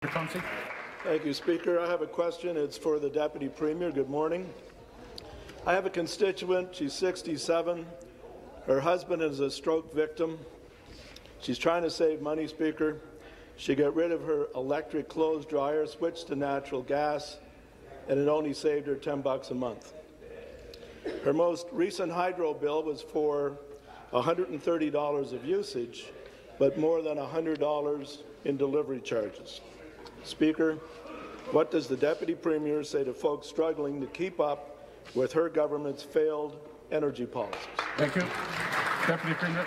Thank you, Speaker. I have a question. It's for the Deputy Premier. Good morning. I have a constituent. She's 67. Her husband is a stroke victim. She's trying to save money, Speaker. She got rid of her electric clothes dryer, switched to natural gas, and it only saved her $10 a month. Her most recent hydro bill was for $130 of usage, but more than $100 in delivery charges. Speaker, what does the Deputy Premier say to folks struggling to keep up with her government's failed energy policies? Thank you. Deputy Premier.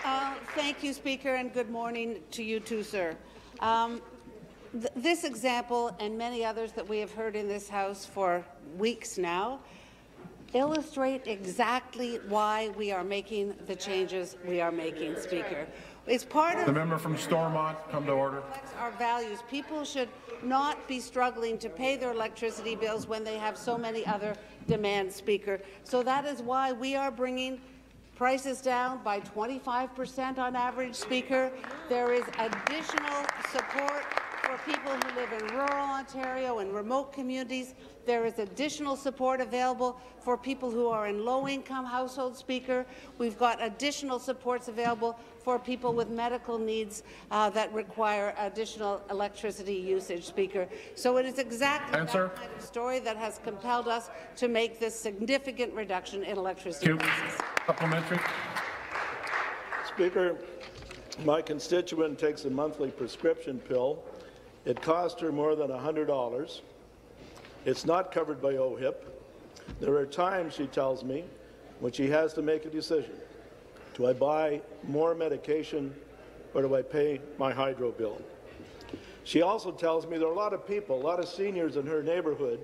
Well, thank you, Speaker, and good morning to you too, sir. This example and many others that we have heard in this House for weeks now illustrate exactly why we are making the changes we are making, Speaker. It's part of the member from Stormont, come to order. Our values. People should not be struggling to pay their electricity bills when they have so many other demands, Speaker. So that is why we are bringing prices down by 25% on average, Speaker. There is additional support for people who live in rural Ontario and remote communities. There is additional support available for people who are in low-income households, Speaker. We've got additional supports available for people with medical needs that require additional electricity usage, Speaker. So it is exactly that kind of story that has compelled us to make this significant reduction in electricity prices. Supplementary. Speaker, my constituent takes a monthly prescription pill. It cost her more than $100. It's not covered by OHIP. There are times, she tells me, when she has to make a decision. Do I buy more medication or do I pay my hydro bill? She also tells me there are a lot of people, a lot of seniors in her neighbourhood,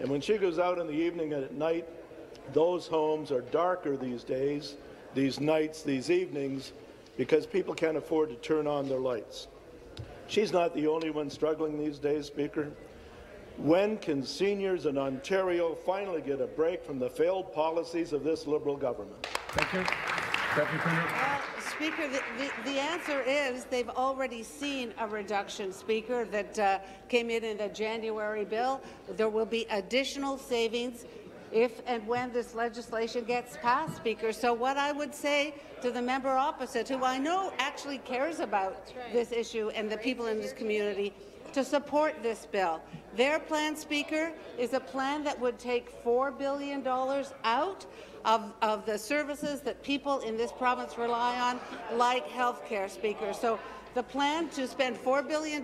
and when she goes out in the evening and at night, those homes are darker these days, these nights, these evenings, because people can't afford to turn on their lights. She's not the only one struggling these days, Speaker. When can seniors in Ontario finally get a break from the failed policies of this Liberal government? Thank you. Deputy Premier. Speaker, the answer is they've already seen a reduction, Speaker, that came in the January bill. There will be additional savings if and when this legislation gets passed, Speaker. So what I would say to the member opposite, who I know actually cares about this issue and the people in this community, to support this bill. Their plan, Speaker, is a plan that would take $4 billion out of the services that people in this province rely on, like health care, Speaker. So the plan to spend $4 billion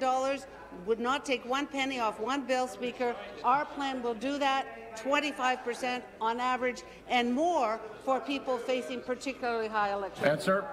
would not take one penny off one bill, Speaker. Our plan will do that, 25% on average, and more for people facing particularly high electricity. Answer.